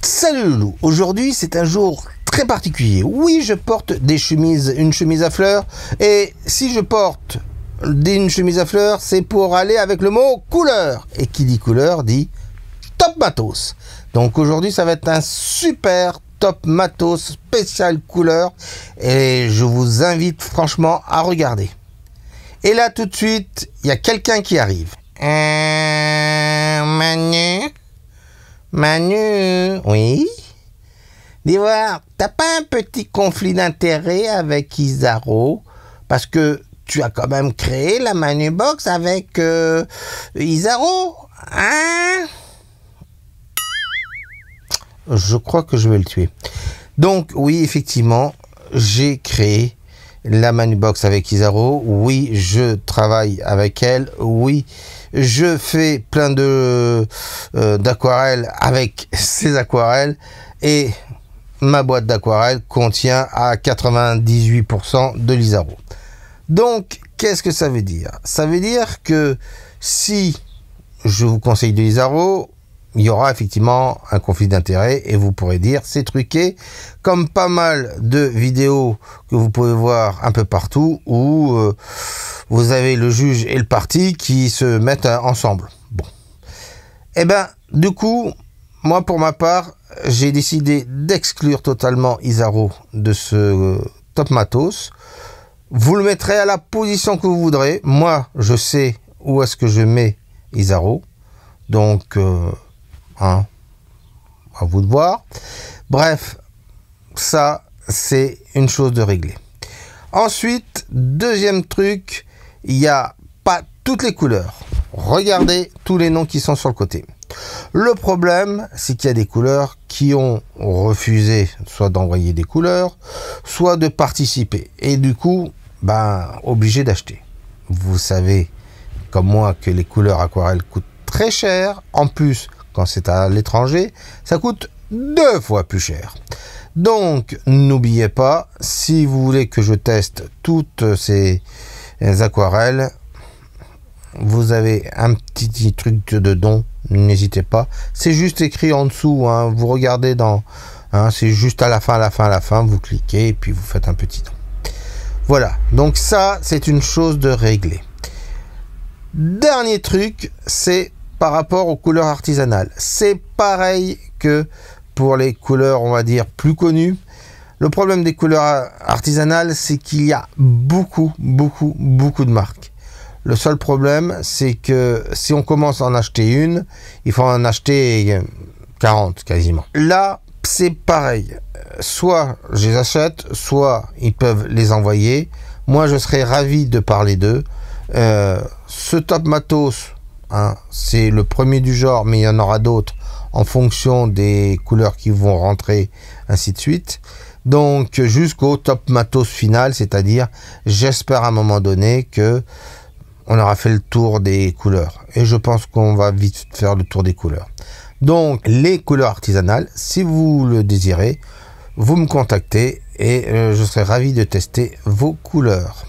Salut Loulou, aujourd'hui c'est un jour très particulier. Oui, je porte une chemise à fleurs, et si je porte une chemise à fleurs, c'est pour aller avec le mot couleur. Et qui dit couleur dit top matos. Donc aujourd'hui ça va être un super top matos spécial couleur, et je vous invite franchement à regarder. Et là tout de suite, il y a quelqu'un qui arrive. Manu, oui? Dis voir, t'as pas un petit conflit d'intérêt avec Isaro? Parce que tu as quand même créé la Manubox avec Isaro, hein? Je crois que je vais le tuer. Donc, oui, effectivement, j'ai créé la Manubox avec Isaro. Oui, je travaille avec elle. Oui, je fais plein d'aquarelles avec ses aquarelles, et ma boîte d'aquarelles contient à 98% de l'Isaro. Donc, qu'est-ce que ça veut dire? Ça veut dire que si je vous conseille de l'Isaro, il y aura effectivement un conflit d'intérêt, et vous pourrez dire c'est truqué, comme pas mal de vidéos que vous pouvez voir un peu partout où vous avez le juge et le parti qui se mettent ensemble. Bon. Et ben, du coup, moi pour ma part, j'ai décidé d'exclure totalement Isaro de ce top matos. Vous le mettrez à la position que vous voudrez. Moi, je sais où est-ce que je mets Isaro. Donc, à vous de voir. Bref, ça, c'est une chose de régler. Ensuite, deuxième truc, il n'y a pas toutes les couleurs. Regardez tous les noms qui sont sur le côté. Le problème, c'est qu'il y a des couleurs qui ont refusé soit d'envoyer des couleurs, soit de participer. Et du coup, obligé d'acheter. Vous savez, comme moi, que les couleurs aquarelles coûtent très cher. En plus, quand c'est à l'étranger, ça coûte 2 fois plus cher. Donc, n'oubliez pas, si vous voulez que je teste toutes ces aquarelles, vous avez un petit truc de don, n'hésitez pas. C'est juste écrit en dessous, hein, vous regardez dans... c'est juste à la fin, vous cliquez et puis vous faites un petit don. Voilà, donc ça, c'est une chose de régler. Dernier truc, c'est par rapport aux couleurs artisanales. C'est pareil que pour les couleurs, on va dire, plus connues. Le problème des couleurs artisanales, c'est qu'il y a beaucoup de marques. Le seul problème, c'est que si on commence à en acheter une, il faut en acheter 40 quasiment. Là, c'est pareil. Soit je les achète, soit ils peuvent les envoyer. Moi, je serais ravi de parler d'eux. Ce top matos, c'est le premier du genre, mais il y en aura d'autres en fonction des couleurs qui vont rentrer, ainsi de suite. Donc jusqu'au top matos final, c'est-à-dire j'espère à un moment donné que on aura fait le tour des couleurs, et je pense qu'on va vite faire le tour des couleurs. Donc les couleurs artisanales, si vous le désirez, vous me contactez et je serai ravi de tester vos couleurs.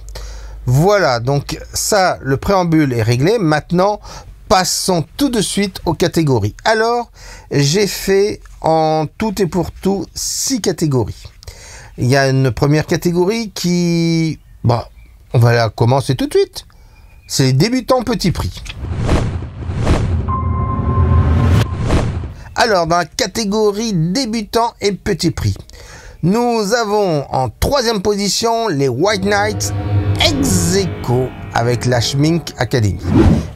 Voilà, donc ça, le préambule est réglé. Maintenant, passons tout de suite aux catégories. Alors, j'ai fait en tout et pour tout 6 catégories. Il y a une première catégorie qui... on va la commencer tout de suite. C'est les débutants petit prix. Alors, dans la catégorie débutants et petit prix, nous avons en 3e position les White Knights ex-aequo avec la Schmink Academy.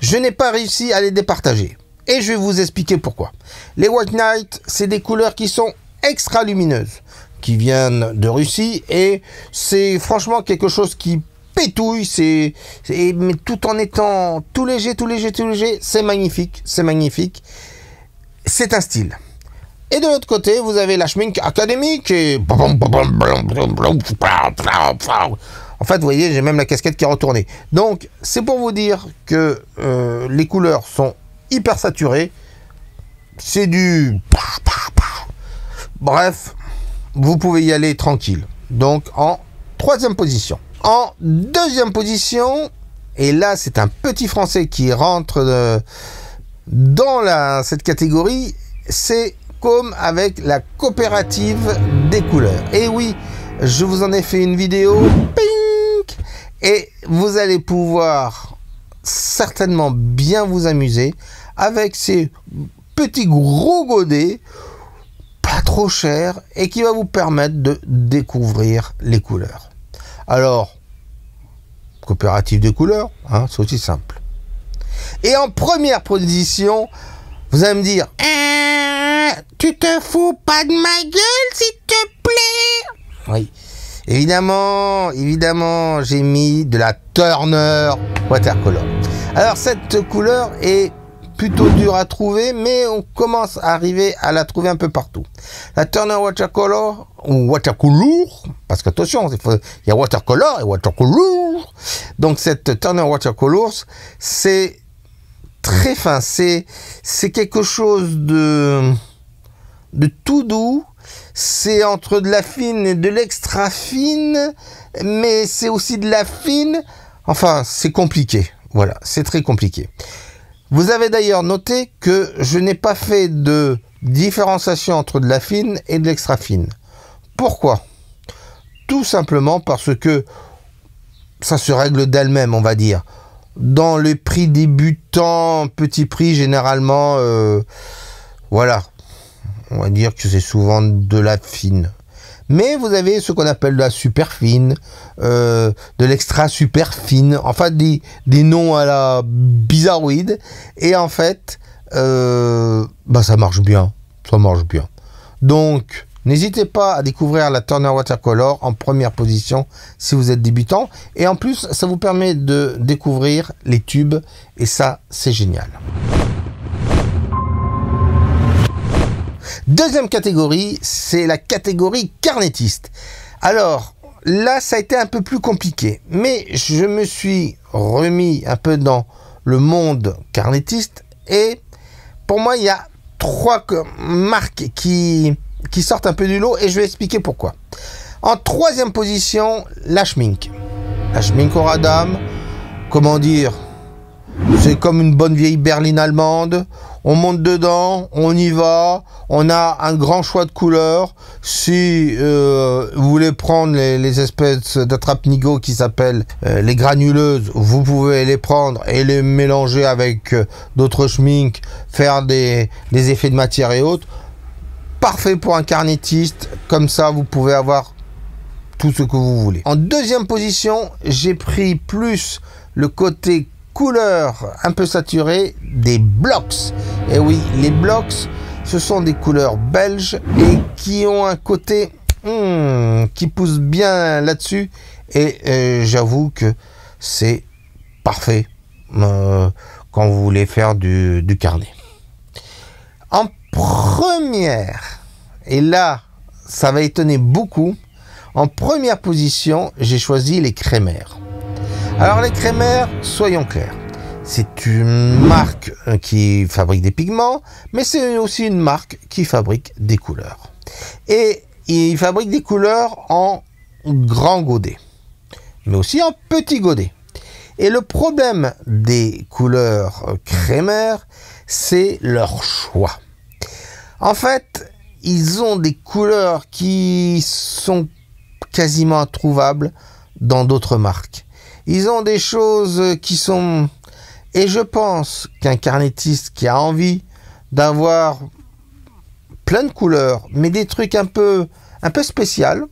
Je n'ai pas réussi à les départager, et je vais vous expliquer pourquoi. Les White Knights, c'est des couleurs qui sont extra lumineuses, qui viennent de Russie, et c'est franchement quelque chose qui pétouille, mais tout en étant tout léger, c'est magnifique, c'est un style. Et de l'autre côté, vous avez la Schmink Academy qui est... En fait, vous voyez, j'ai même la casquette qui est retournée. Donc, c'est pour vous dire que les couleurs sont hyper saturées. C'est du... Bref, vous pouvez y aller tranquille. Donc, en 3e position. En 2e position, et là, c'est un petit Français qui rentre dans cette catégorie, c'est Wacom avec la coopérative des couleurs. Et oui, je vous en ai fait une vidéo, pink, et vous allez pouvoir certainement bien vous amuser avec ces petits gros godets, pas trop chers, et qui va vous permettre de découvrir les couleurs. Alors, coopérative des couleurs, hein, c'est aussi simple. Et en première position, vous allez me dire, tu te fous pas de ma gueule, s'il te plaît? Oui, évidemment, j'ai mis de la Turner Watercolor. Alors, cette couleur est plutôt dure à trouver, mais on commence à arriver à la trouver un peu partout. La Turner Watercolor, ou Watercolor, parce qu'attention, il y a Watercolor et Watercolor. Donc, cette Turner Watercolor, c'est très fin, c'est quelque chose de tout doux, c'est entre de la fine et de l'extra fine, mais c'est aussi de la fine, enfin c'est compliqué, voilà, c'est très compliqué. Vous avez d'ailleurs noté que je n'ai pas fait de différenciation entre de la fine et de l'extra fine. Pourquoi? Tout simplement parce que ça se règle d'elle-même, on va dire. Dans les prix débutants, petits prix, généralement, voilà, on va dire que c'est souvent de la fine. Mais vous avez ce qu'on appelle de la super fine, de l'extra super fine, enfin des noms à la bizarroïde. Et en fait, ça marche bien, Donc, n'hésitez pas à découvrir la Turner Watercolor en première position si vous êtes débutant. Et en plus, ça vous permet de découvrir les tubes. Et ça, c'est génial. Deuxième catégorie, c'est la catégorie carnétiste. Alors, là, ça a été un peu plus compliqué. Mais je me suis remis un peu dans le monde carnétiste. Et pour moi, il y a 3 marques qui sortent un peu du lot, et je vais expliquer pourquoi. En troisième position, la Schmink. La Schmink au radam, comment dire, c'est comme une bonne vieille berline allemande. On monte dedans, on y va, on a un grand choix de couleurs. Si vous voulez prendre les espèces d'attrape-nigo qui s'appellent les granuleuses, vous pouvez les prendre et les mélanger avec d'autres schminks, faire des effets de matière et autres. Parfait pour un carnétiste, comme ça vous pouvez avoir tout ce que vous voulez. En deuxième position, j'ai pris plus le côté couleur un peu saturé des Blocks. Et oui, les Blocks, ce sont des couleurs belges et qui ont un côté qui pousse bien là-dessus. Et j'avoue que c'est parfait quand vous voulez faire du carnet. En première, et là, ça va étonner beaucoup, en première position, j'ai choisi les Kremer. Alors les Kremer, soyons clairs, c'est une marque qui fabrique des pigments, mais c'est aussi une marque qui fabrique des couleurs. Et il fabrique des couleurs en grand godet, mais aussi en petit godet. Et le problème des couleurs Kremer, c'est leur choix. En fait, ils ont des couleurs qui sont quasiment introuvables dans d'autres marques. Ils ont des choses qui sont... Et je pense qu'un carnétiste qui a envie d'avoir plein de couleurs, mais des trucs un peu spécial,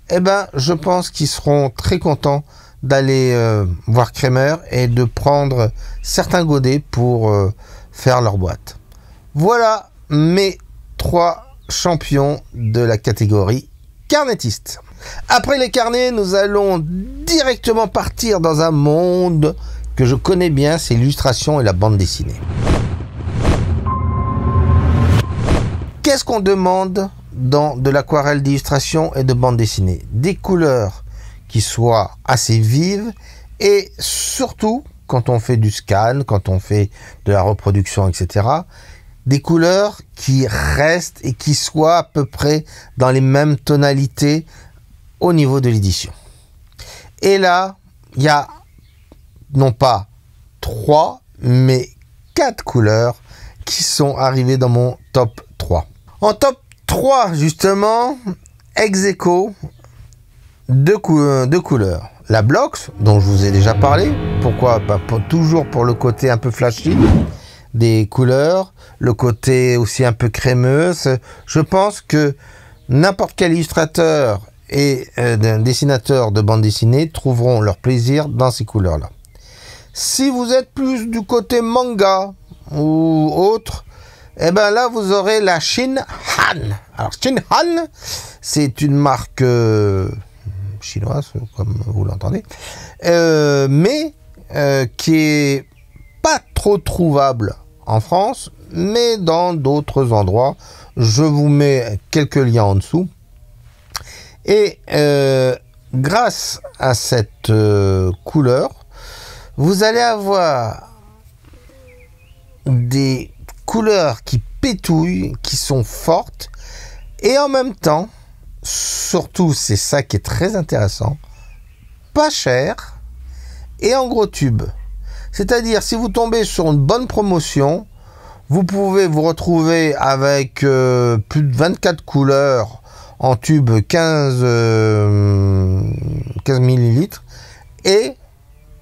eh ben, je pense qu'ils seront très contents d'aller voir Kremer et de prendre certains godets pour faire leur boîte. Voilà mes 3 champions de la catégorie carnétiste. Après les carnets, nous allons directement partir dans un monde que je connais bien, c'est l'illustration et la bande dessinée. Qu'est-ce qu'on demande dans de l'aquarelle d'illustration et de bande dessinée? Des couleurs qui soient assez vives et surtout, quand on fait du scan, quand on fait de la reproduction, etc., des couleurs qui restent et qui soient à peu près dans les mêmes tonalités au niveau de l'édition. Et là, il y a non pas 3, mais 4 couleurs qui sont arrivées dans mon top 3. En top 3, justement, ex aequo, deux couleurs. La Blox, dont je vous ai déjà parlé. Pourquoi? Toujours pour le côté un peu flashy des couleurs, le côté aussi un peu crémeuse. Je pense que n'importe quel illustrateur et dessinateur de bande dessinée trouveront leur plaisir dans ces couleurs-là. Si vous êtes plus du côté manga ou autre, et ben là vous aurez la Shin Han. Alors Shin Han, c'est une marque chinoise, comme vous l'entendez, mais qui est pas trop trouvable en France, mais dans d'autres endroits. Je vous mets quelques liens en dessous. Et grâce à cette couleur, vous allez avoir des couleurs qui pétouillent, qui sont fortes, et en même temps, surtout c'est ça qui est très intéressant, pas cher et en gros tube. C'est-à-dire, si vous tombez sur une bonne promotion, vous pouvez vous retrouver avec plus de 24 couleurs en tube 15 millilitres et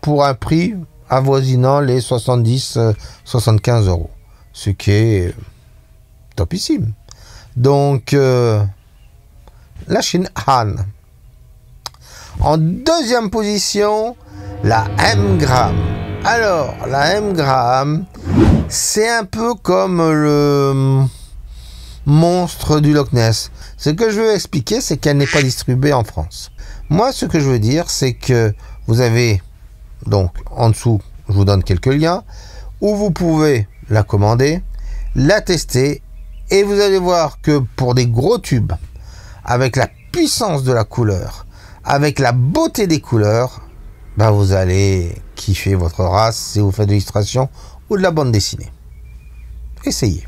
pour un prix avoisinant les 70-75 euros, ce qui est topissime. Donc, la Shin Han. En deuxième position, la M Graham. Alors, la M Graham, c'est un peu comme le monstre du Loch Ness. Ce que je veux expliquer, c'est qu'elle n'est pas distribuée en France. Moi, ce que je veux dire, c'est que vous avez, donc, en dessous, je vous donne quelques liens, où vous pouvez la commander, la tester, et vous allez voir que pour des gros tubes, avec la puissance de la couleur, avec la beauté des couleurs, ben vous allez kiffer votre race si vous faites de l'illustration ou de la bande dessinée. Essayez.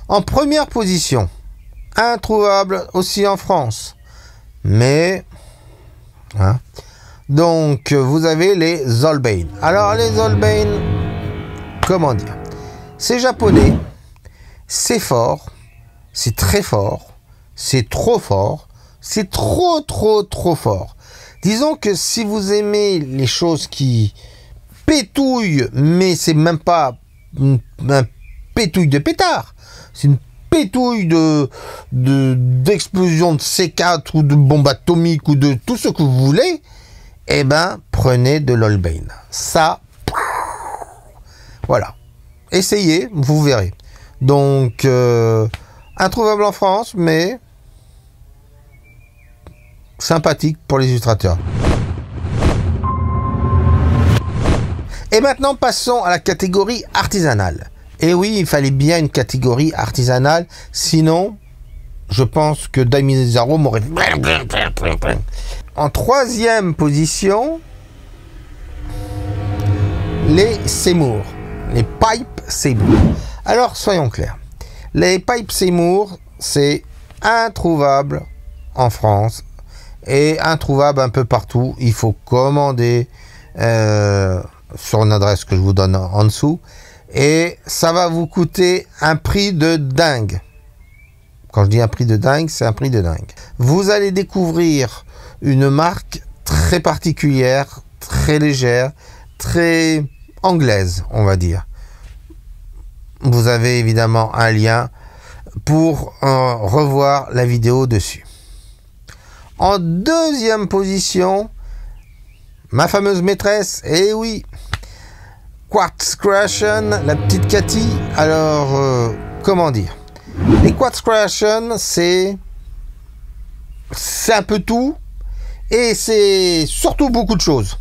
En première position, introuvable aussi en France, mais hein, donc vous avez les Zolbane. Alors les Zolbane, comment dire, c'est japonais, c'est fort, c'est très fort, c'est trop fort, c'est trop fort. Disons que si vous aimez les choses qui pétouillent, mais c'est même pas un pétouille de pétard, c'est une pétouille d'explosion de C4 ou de bombe atomique ou de tout ce que vous voulez, eh ben prenez de l'Holbein. Ça, voilà. Essayez, vous verrez. Donc, introuvable en France, mais sympathique pour les illustrateurs. Et maintenant, passons à la catégorie artisanale. Et oui, il fallait bien une catégorie artisanale, sinon, je pense que Daimyo Zaro m'aurait... En troisième position, les Seymour, les Pipe Seymour. Alors, soyons clairs. Les Pipe Seymour, c'est introuvable en France et introuvable un peu partout. Il faut commander sur une adresse que je vous donne en dessous et ça va vous coûter un prix de dingue. Quand je dis un prix de dingue, c'est un prix de dingue. Vous allez découvrir une marque très particulière, très légère, très anglaise, on va dire. Vous avez évidemment un lien pour revoir la vidéo dessus. En deuxième position, ma fameuse maîtresse, eh oui, Quartz Creation, la petite Cathy. Alors, comment dire? Les Quartz Creation, c'est un peu tout et c'est surtout beaucoup de choses.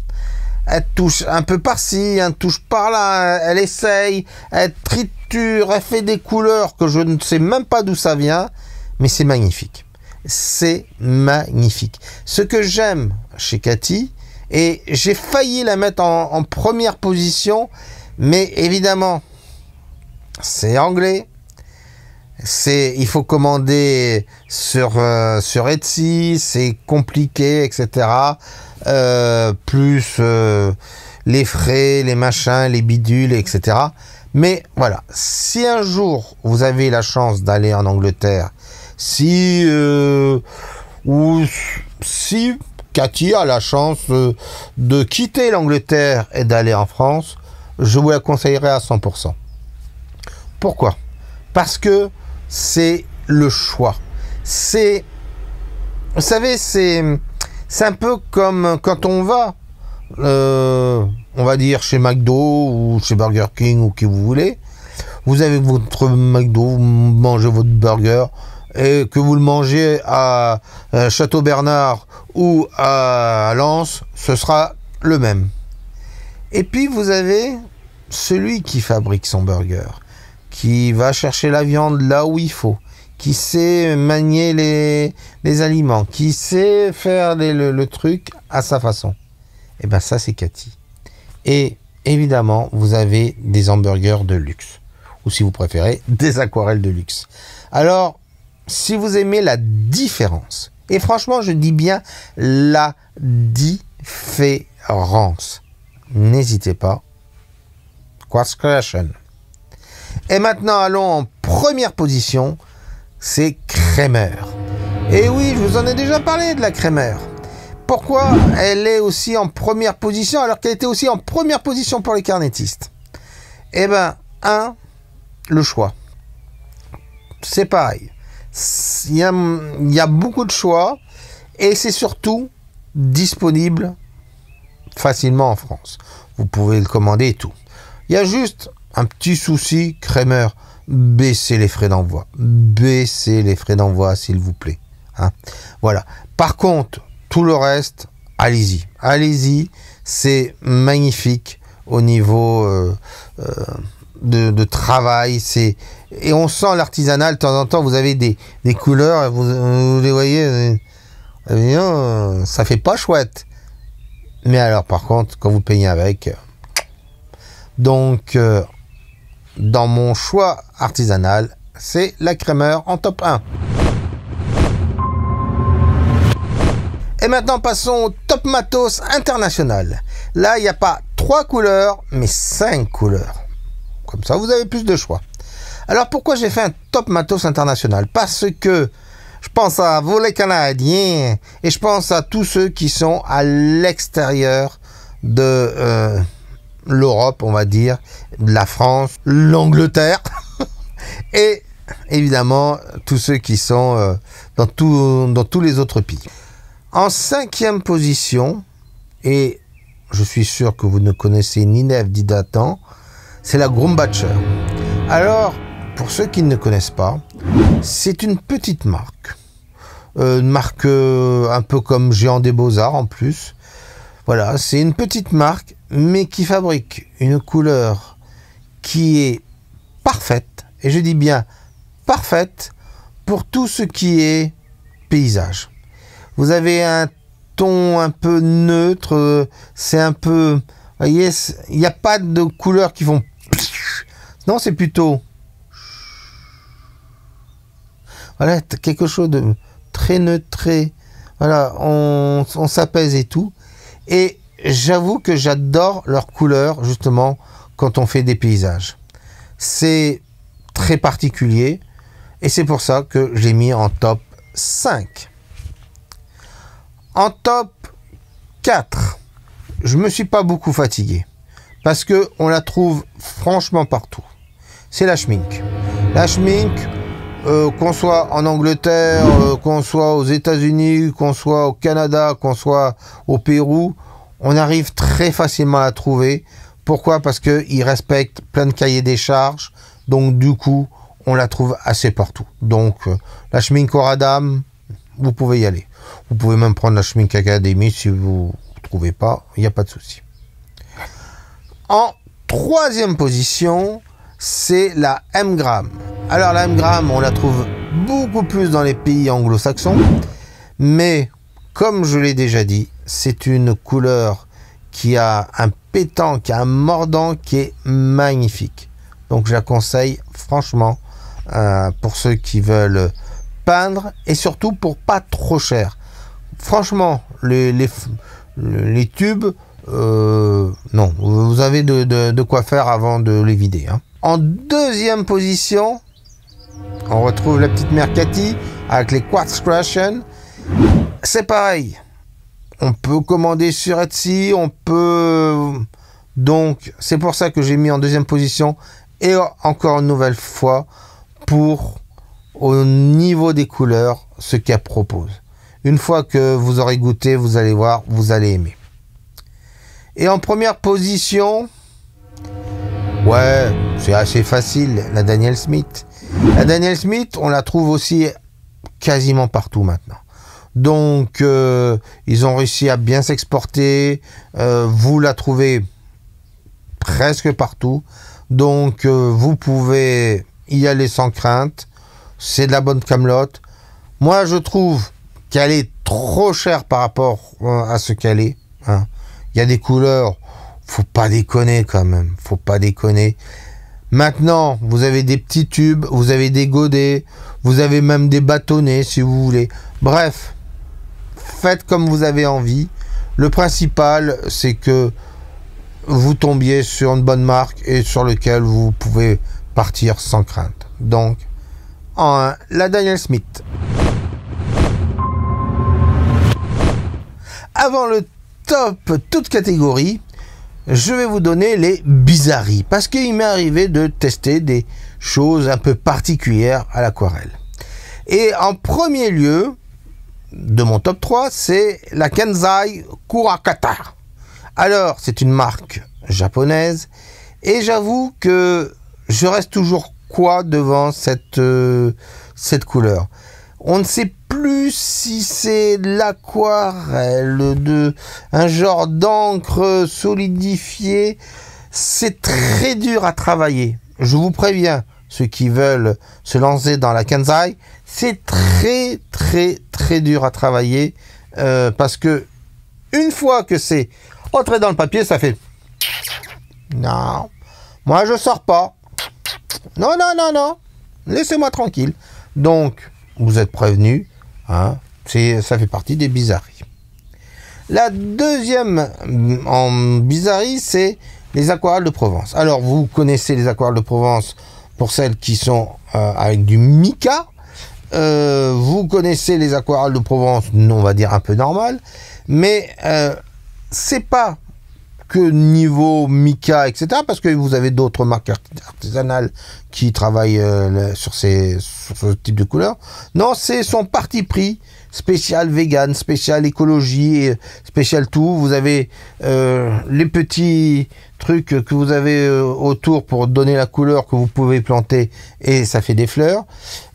Elle touche un peu par-ci, elle touche par-là, elle essaye, elle triture, elle fait des couleurs que je ne sais même pas d'où ça vient, mais c'est magnifique. C'est magnifique. Ce que j'aime chez Cathy, et j'ai failli la mettre en première position, mais évidemment, c'est anglais. Il faut commander sur Etsy, c'est compliqué, etc. Plus les frais, les machins, les bidules, etc. Mais voilà, si un jour vous avez la chance d'aller en Angleterre, si Cathy a la chance de quitter l'Angleterre et d'aller en France, je vous la conseillerais à 100%. Pourquoi? Parce que c'est le choix. Vous savez, c'est un peu comme quand on va dire chez McDo ou chez Burger King ou qui vous voulez. Vous avez votre McDo, vous mangez votre burger, et que vous le mangez à Château-Bernard ou à Lens, ce sera le même. Et puis vous avez celui qui fabrique son burger, qui va chercher la viande là où il faut, qui sait manier les aliments, qui sait faire le truc à sa façon. Et bien ça, c'est Cathy. Et évidemment, vous avez des hamburgers de luxe, ou si vous préférez, des aquarelles de luxe. Alors, si vous aimez la différence, et franchement, je dis bien la différence, n'hésitez pas. Quartz Creation. Et maintenant, allons en première position, c'est Kremer. Et oui, je vous en ai déjà parlé de la Kremer. Pourquoi elle est aussi en première position alors qu'elle était aussi en première position pour les carnétistes? Eh ben, le choix. C'est pareil. Il y a beaucoup de choix et c'est surtout disponible facilement en France. Vous pouvez le commander et tout. Il y a juste un petit souci, Kremer, baissez les frais d'envoi. Baissez les frais d'envoi, s'il vous plaît. Hein, voilà. Par contre, tout le reste, allez-y. Allez-y, c'est magnifique au niveau de travail. Et on sent l'artisanal. De temps en temps, vous avez des couleurs, vous les voyez, ça fait pas chouette. Mais alors, par contre, quand vous peignez avec... Donc, dans mon choix artisanal, c'est la Kremer en top 1. Et maintenant, passons au top matos international. Là, il n'y a pas 3 couleurs, mais 5 couleurs. Comme ça, vous avez plus de choix. Alors, pourquoi j'ai fait un top matos international? Parce que je pense à vous les Canadiens et je pense à tous ceux qui sont à l'extérieur de l'Europe, on va dire, la France, l'Angleterre et évidemment tous ceux qui sont dans tous les autres pays. En 5e position, et je suis sûr que vous ne connaissez ni Neve ni Dathan, c'est la Grumbacher. Alors, pour ceux qui ne connaissent pas, c'est une petite marque. Une marque un peu comme Géant des Beaux-Arts en plus. Voilà, c'est une petite marque, mais qui fabrique une couleur qui est parfaite, et je dis bien parfaite, pour tout ce qui est paysage. Vous avez un ton un peu neutre, c'est un peu... Vous voyez, il n'y a pas de couleurs qui font... Non, c'est plutôt... Voilà, quelque chose de très neutre, très... Voilà, on s'apaise et tout. Et j'avoue que j'adore leurs couleurs, justement, quand on fait des paysages. C'est très particulier, et c'est pour ça que j'ai mis en top 5. En top 4, je me suis pas beaucoup fatigué, parce que on la trouve franchement partout. C'est la Schmincke. La Schmincke, qu'on soit en Angleterre, qu'on soit aux États-Unis, qu'on soit au Canada, qu'on soit au Pérou, on arrive très facilement à la trouver. Pourquoi? Parce qu'ils respectent plein de cahiers des charges, donc du coup, on la trouve assez partout. Donc, la Schmincke Oradam, vous pouvez y aller. Vous pouvez même prendre la Schmincke Academy si vous ne trouvez pas, il n'y a pas de souci. En 3e position, c'est la M-Gram. Alors la M-Gram, on la trouve beaucoup plus dans les pays anglo-saxons, mais comme je l'ai déjà dit, c'est une couleur qui a un pétant, qui a un mordant qui est magnifique. Donc je la conseille franchement pour ceux qui veulent peindre et surtout pour pas trop cher. Franchement, les tubes, non, vous avez de quoi faire avant de les vider. Hein. En deuxième position, on retrouve la petite Mercati avec les Quartz Crucian. C'est pareil. On peut commander sur Etsy, on peut... Donc, c'est pour ça que j'ai mis en deuxième position. Et encore une nouvelle fois, pour, au niveau des couleurs, ce qu'elle propose. Une fois que vous aurez goûté, vous allez voir, vous allez aimer. Et en première position... Ouais, c'est assez facile, la Daniel Smith. La Daniel Smith, on la trouve aussi quasiment partout maintenant. Donc, ils ont réussi à bien s'exporter. Vous la trouvez presque partout. Donc, vous pouvez y aller sans crainte. C'est de la bonne camelote. Moi, je trouve qu'elle est trop chère par rapport à ce qu'elle est. Hein. Il y a des couleurs... Faut pas déconner quand même, faut pas déconner. Maintenant, vous avez des petits tubes, vous avez des godets, vous avez même des bâtonnets si vous voulez. Bref, faites comme vous avez envie. Le principal, c'est que vous tombiez sur une bonne marque et sur lequel vous pouvez partir sans crainte. Donc, la Daniel Smith. Avant le top, toute catégorie, je vais vous donner les bizarreries, parce qu'il m'est arrivé de tester des choses un peu particulières à l'aquarelle. Et en premier lieu, de mon top 3, c'est la Kenzai Kurakata. Alors, c'est une marque japonaise, et j'avoue que je reste toujours quoi devant cette couleur. On ne sait plus si c'est l'aquarelle, un genre d'encre solidifiée. C'est très dur à travailler. Je vous préviens, ceux qui veulent se lancer dans la Kenzai, c'est très dur à travailler parce que une fois que c'est entré dans le papier, ça fait non, moi je sors pas. Non, laissez-moi tranquille. Donc vous êtes prévenus, hein, ça fait partie des bizarreries. La deuxième en bizarrerie, c'est les aquarelles de Provence. Alors, vous connaissez les aquarelles de Provence pour celles qui sont avec du mica. Vous connaissez les aquarelles de Provence, on va dire un peu normales, mais c'est pas que niveau mica, etc., parce que vous avez d'autres marques artisanales qui travaillent sur ce type de couleur. Non, c'est son parti pris, spécial vegan, spécial écologie, spécial tout. Vous avez les petits trucs que vous avez autour pour donner la couleur que vous pouvez planter et ça fait des fleurs.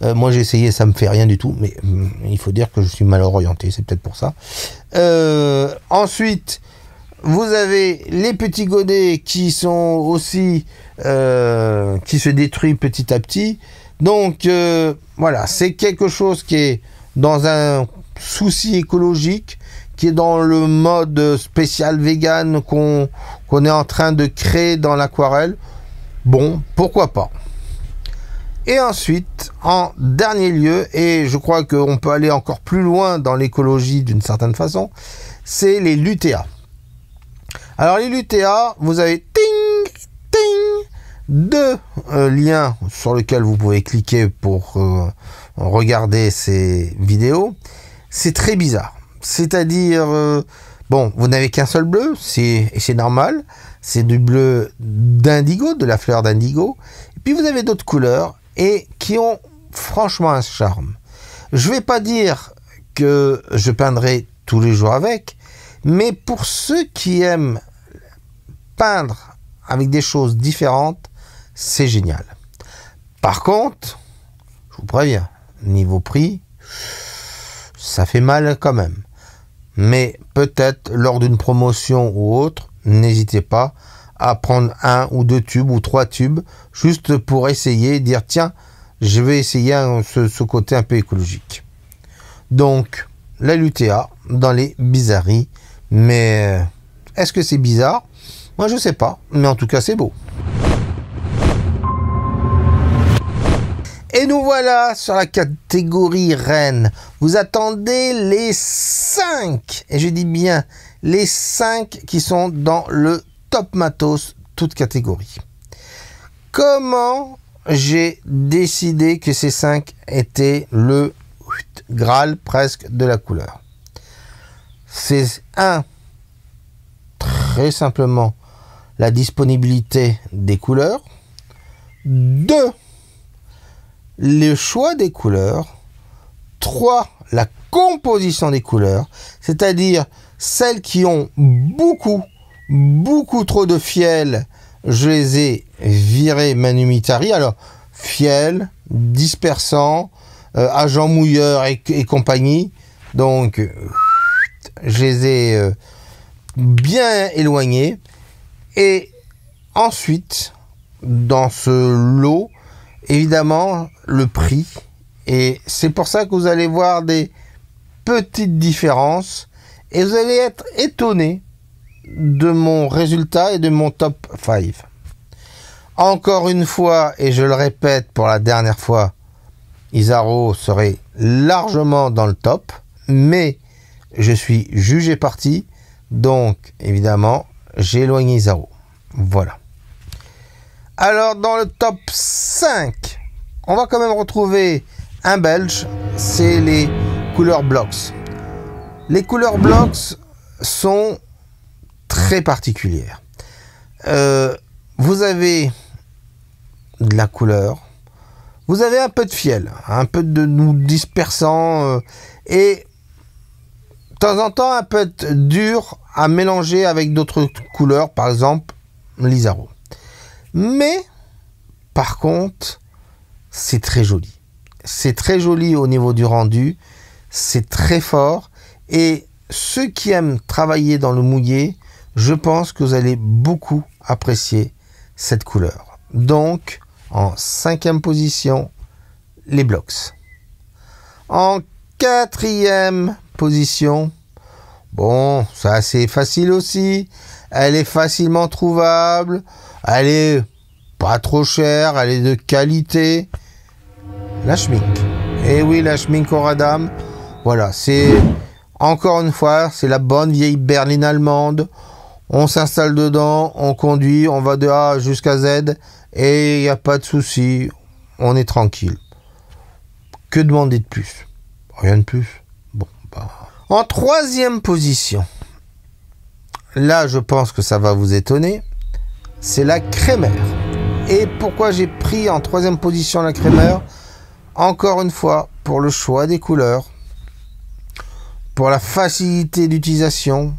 Moi j'ai essayé, ça me fait rien du tout, mais il faut dire que je suis mal orienté, c'est peut-être pour ça. Ensuite, vous avez les petits godets qui sont aussi qui se détruisent petit à petit. Donc voilà, c'est quelque chose qui est dans un souci écologique, qui est dans le mode spécial vegan qu'on est en train de créer dans l'aquarelle. Bon, pourquoi pas. Et ensuite, en dernier lieu, et je crois qu'on peut aller encore plus loin dans l'écologie d'une certaine façon, c'est les Lutea. Alors les Lutea, vous avez deux liens sur lesquels vous pouvez cliquer pour regarder ces vidéos. C'est très bizarre. C'est-à-dire, bon, vous n'avez qu'un seul bleu, et c'est normal. C'est du bleu d'indigo, de la fleur d'indigo. Et puis vous avez d'autres couleurs et qui ont franchement un charme. Je ne vais pas dire que je peindrai tous les jours avec, mais pour ceux qui aiment peindre avec des choses différentes, c'est génial. Par contre, je vous préviens, niveau prix, ça fait mal quand même. Mais peut-être lors d'une promotion ou autre, n'hésitez pas à prendre 1 ou 2 tubes ou 3 tubes, juste pour essayer, dire tiens, je vais essayer ce côté un peu écologique. Donc, la Lutea dans les bizarreries. Mais est-ce que c'est bizarre? Moi, je sais pas, mais en tout cas, c'est beau. Et nous voilà sur la catégorie reine. Vous attendez les 5, et je dis bien les 5 qui sont dans le top matos, toute catégorie. comment j'ai décidé que ces 5 étaient le Graal presque de la couleur? C'est très simplement la disponibilité des couleurs. 2, le choix des couleurs. 3, la composition des couleurs, c'est-à-dire celles qui ont beaucoup trop de fiel, je les ai virées Manumitari. Alors, fiel, dispersant, agent mouilleur et compagnie. Donc, je les ai bien éloignés. Et ensuite, dans ce lot, évidemment, le prix. Et c'est pour ça que vous allez voir des petites différences. Et vous allez être étonné de mon résultat et de mon top 5. Encore une fois, et je le répète pour la dernière fois, Isaro serait largement dans le top, mais je suis jugé parti, donc évidemment, j'ai éloigné Isaro. Voilà. Alors, dans le top 5, on va quand même retrouver un Belge, c'est les couleurs Blocks. Les couleurs Blocks sont très particulières. Vous avez de la couleur, vous avez un peu de fiel, un peu de dispersant et de temps en temps un peu dur à mélanger avec d'autres couleurs, par exemple l'Isaro. Mais par contre, c'est très joli. C'est très joli au niveau du rendu, c'est très fort et ceux qui aiment travailler dans le mouillé, je pense que vous allez beaucoup apprécier cette couleur. Donc, en 5e position, les Blocks. En 4e position, bon, c'est assez facile aussi. Elle est facilement trouvable. Elle est pas trop chère. Elle est de qualité. La Schmink. Et oui, la Schmink Oradam. Voilà, c'est encore une fois, c'est la bonne vieille berline allemande. On s'installe dedans, on conduit, on va de A jusqu'à Z et il n'y a pas de souci, on est tranquille. Que demander de plus? Rien de plus. Bon, bah. En 3e position, là je pense que ça va vous étonner, c'est la Kremer. Et pourquoi j'ai pris en 3e position la Kremer? Encore une fois, pour le choix des couleurs, pour la facilité d'utilisation,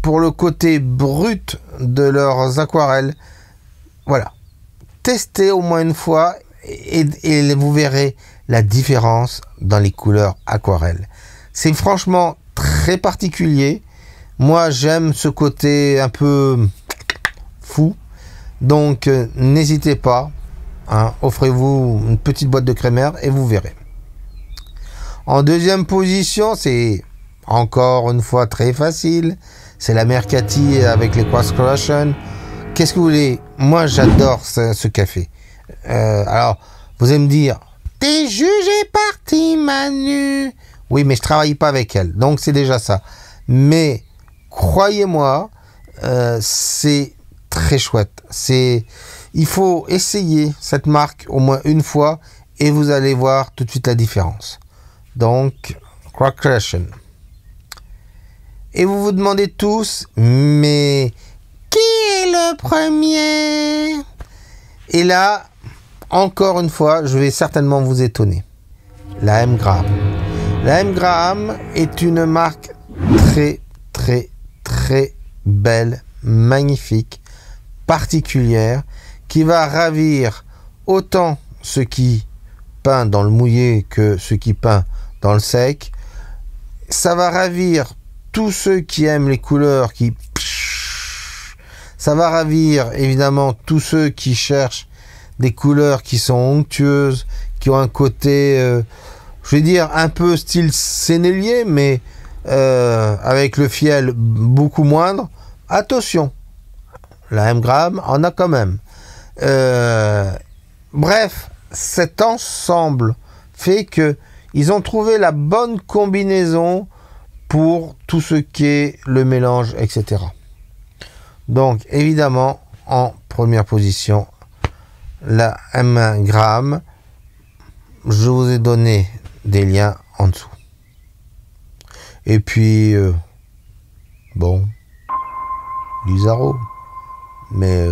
pour le côté brut de leurs aquarelles. Voilà. Testez au moins une fois et vous verrez la différence dans les couleurs aquarelles. C'est franchement très particulier. Moi, j'aime ce côté un peu fou. Donc, n'hésitez pas. Hein, offrez-vous une petite boîte de Kremer et vous verrez. En 2e position, c'est encore une fois très facile. C'est la Mercati avec les Cross Corrosion. Qu'est-ce que vous voulez? Moi, j'adore ce café. Alors, vous allez me dire, t'es jugé parti, Manu. Oui, mais je travaille pas avec elle. Donc, c'est déjà ça. Mais, croyez-moi, c'est très chouette. Il faut essayer cette marque au moins une fois et vous allez voir tout de suite la différence. Donc, Cross Corrosion. Et vous vous demandez tous, mais qui est le premier? Et là, encore une fois, je vais certainement vous étonner. La M. Graham. La M. Graham est une marque très belle, magnifique, particulière, qui va ravir autant ceux qui peint dans le mouillé que ceux qui peint dans le sec. Ça va ravir tous ceux qui aiment les couleurs qui... Ça va ravir évidemment tous ceux qui cherchent des couleurs qui sont onctueuses, qui ont un côté, je vais dire, un peu style sénélier, mais avec le fiel beaucoup moindre. Attention, la M. Graham en a quand même. Bref, cet ensemble fait que ils ont trouvé la bonne combinaison pour tout ce qui est le mélange, etc. Donc, évidemment, en première position, la M1 Graham. Je vous ai donné des liens en dessous. Et puis, bon, l'Isaro. Mais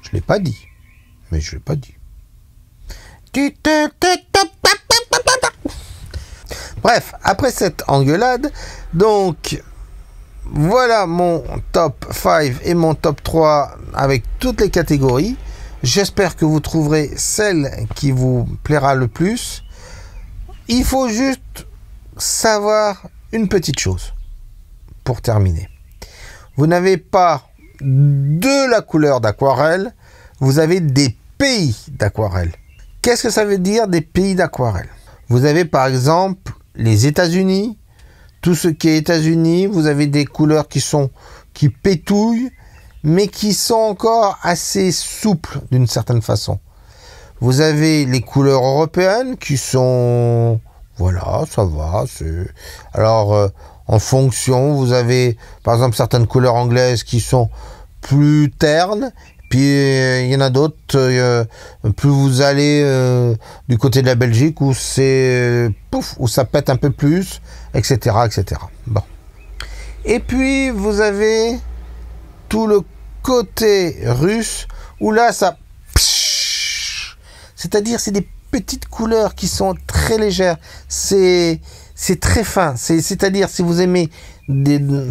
je l'ai pas dit. Mais je l'ai pas dit. Bref, après cette engueulade, donc voilà mon top 5 et mon top 3 avec toutes les catégories. J'espère que vous trouverez celle qui vous plaira le plus. Il faut juste savoir une petite chose pour terminer. Vous n'avez pas de la couleur d'aquarelle, vous avez des pays d'aquarelle. Qu'est-ce que ça veut dire des pays d'aquarelle? Vous avez par exemple les États-Unis. Tout ce qui est États-Unis, vous avez des couleurs qui pétouillent, mais qui sont encore assez souples d'une certaine façon. Vous avez les couleurs européennes qui sont, voilà, ça va. Alors, en fonction, vous avez par exemple certaines couleurs anglaises qui sont plus ternes. Puis il y en a d'autres, plus vous allez du côté de la Belgique où c'est où ça pète un peu plus, etc., etc. Bon. Et puis vous avez tout le côté russe où là ça, c'est-à-dire c'est des petites couleurs qui sont très légères, c'est très fin, c'est-à-dire si vous aimez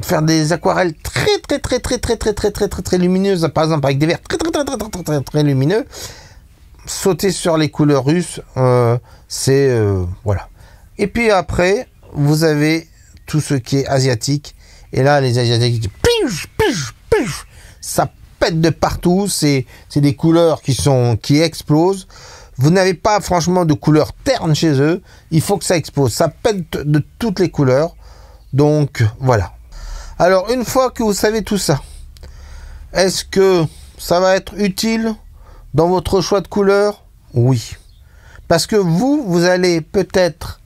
faire des aquarelles très lumineuses, par exemple avec des verres très lumineux, sauter sur les couleurs russes, c'est voilà. Et puis après vous avez tout ce qui est asiatique, et là les asiatiques, ça pète de partout, c'est des couleurs qui explosent. Vous n'avez pas franchement de couleurs ternes chez eux, il faut que ça explose, ça pète de toutes les couleurs. Donc voilà. Alors une fois que vous savez tout ça, est-ce que ça va être utile dans votre choix de couleur? Oui. Parce que vous allez peut-être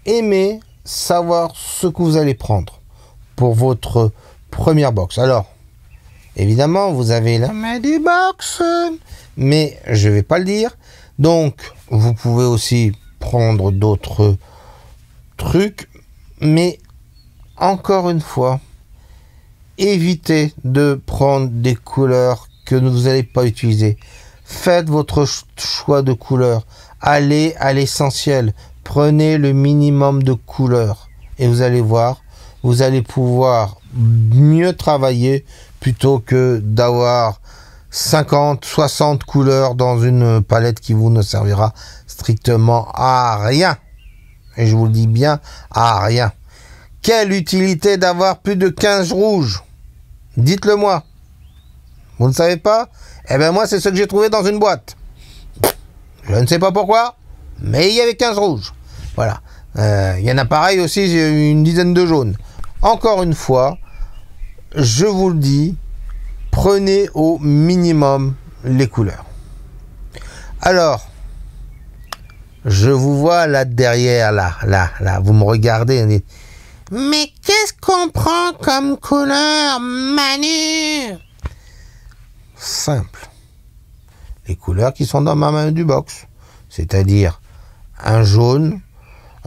aimer savoir ce que vous allez prendre pour votre première box. Alors, évidemment, vous avez la main du box, mais je ne vais pas le dire. Donc, vous pouvez aussi prendre d'autres trucs, mais encore une fois, évitez de prendre des couleurs que vous n'allez pas utiliser. Faites votre choix de couleurs. Allez à l'essentiel. Prenez le minimum de couleurs. Et vous allez voir, vous allez pouvoir mieux travailler plutôt que d'avoir 50, 60 couleurs dans une palette qui vous ne servira strictement à rien. Et je vous le dis bien, à rien. Quelle utilité d'avoir plus de 15 rouges? Dites-le moi. Vous ne savez pas? Eh bien moi, c'est ce que j'ai trouvé dans une boîte. Je ne sais pas pourquoi, mais il y avait 15 rouges. Voilà. Il y en a pareil aussi, j'ai une dizaine de jaunes. Encore une fois, je vous le dis, prenez au minimum les couleurs. Alors, je vous vois là derrière, là, vous me regardez. Mais qu'est-ce qu'on prend comme couleur, Manu? Simple. Les couleurs qui sont dans ma main du box. C'est-à-dire un jaune,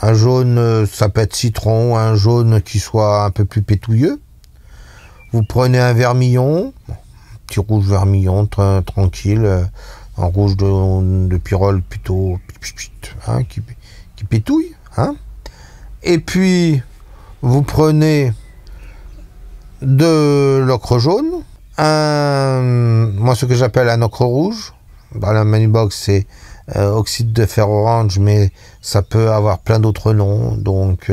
ça peut être citron, un jaune qui soit un peu plus pétouilleux. Vous prenez un vermillon, petit rouge vermillon, tranquille, un rouge de pyrrole plutôt, hein, qui pétouille. Hein. Et puis, vous prenez de l'ocre jaune, moi ce que j'appelle un ocre rouge. Dans la Manubox, c'est oxyde de fer orange, mais ça peut avoir plein d'autres noms. Donc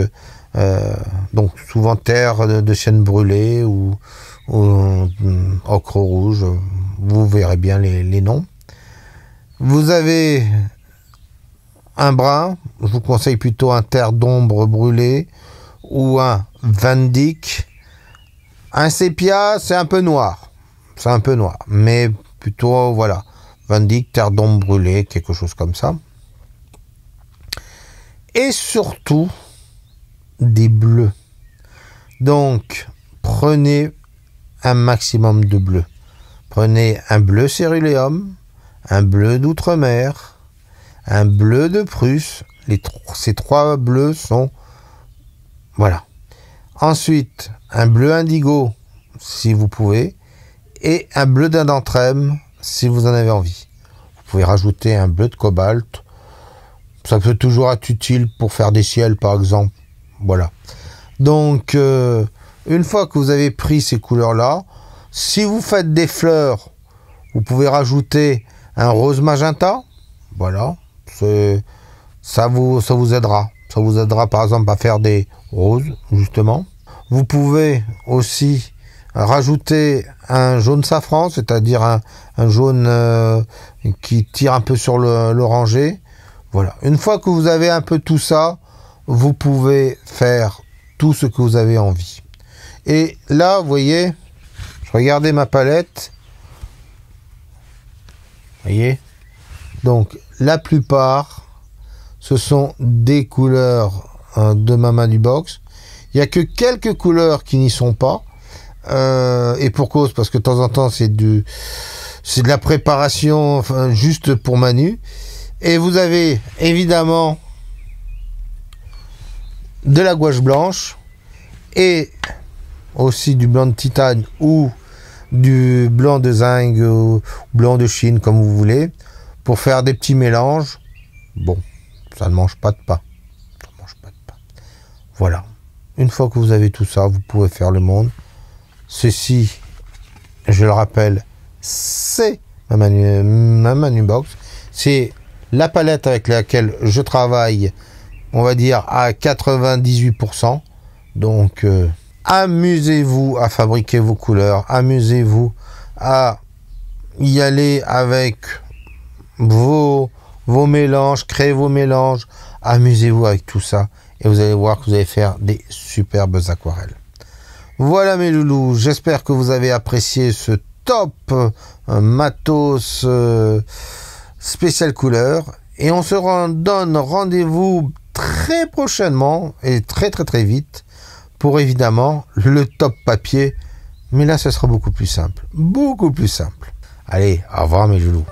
souvent terre de chêne brûlée ou ocre rouge. Vous verrez bien les noms. Vous avez un brun. Je vous conseille plutôt un terre d'ombre brûlée ou un Van Dyck. Un sépia, c'est un peu noir. C'est un peu noir, mais plutôt, voilà, Van Dyck, terre d'ombre brûlée, quelque chose comme ça. Et surtout, des bleus. Donc, prenez un maximum de bleus. Prenez un bleu céruléum, un bleu d'outre-mer, un bleu de Prusse. Ces 3 bleus sont... Voilà. Ensuite, un bleu indigo, si vous pouvez, et un bleu d'indentrem, si vous en avez envie. Vous pouvez rajouter un bleu de cobalt. Ça peut toujours être utile pour faire des ciels, par exemple. Voilà. Donc, une fois que vous avez pris ces couleurs-là, si vous faites des fleurs, vous pouvez rajouter un rose magenta. Voilà. Ça vous aidera. Ça vous aidera, par exemple, à faire des roses, justement. Vous pouvez aussi rajouter un jaune safran, c'est-à-dire un jaune qui tire un peu sur l'orangé. Voilà. Une fois que vous avez un peu tout ça, vous pouvez faire tout ce que vous avez envie. Et là, vous voyez, regardez ma palette. Vous voyez? Donc, la plupart, ce sont des couleurs de Mama du Box. Il n'y a que quelques couleurs qui n'y sont pas. Et pour cause, parce que de temps en temps, c'est de la préparation, enfin, juste pour Manu. Et vous avez évidemment de la gouache blanche et aussi du blanc de titane ou du blanc de zinc ou blanc de Chine, comme vous voulez, pour faire des petits mélanges. Bon, ça ne mange pas de pain. Ça ne mange pas de pain. Voilà. Une fois que vous avez tout ça, vous pouvez faire le monde. Ceci, je le rappelle, c'est ma Manu Box. C'est la palette avec laquelle je travaille, on va dire, à 98%. Donc, amusez-vous à fabriquer vos couleurs. Amusez-vous à y aller avec vos mélanges, créer vos mélanges. Amusez-vous avec tout ça. Et vous allez voir que vous allez faire des superbes aquarelles. Voilà mes loulous, j'espère que vous avez apprécié ce top matos spécial couleur. Et on se donne rendez-vous très prochainement et très vite pour évidemment le top papier. Mais là, ce sera beaucoup plus simple. Beaucoup plus simple. Allez, au revoir mes loulous.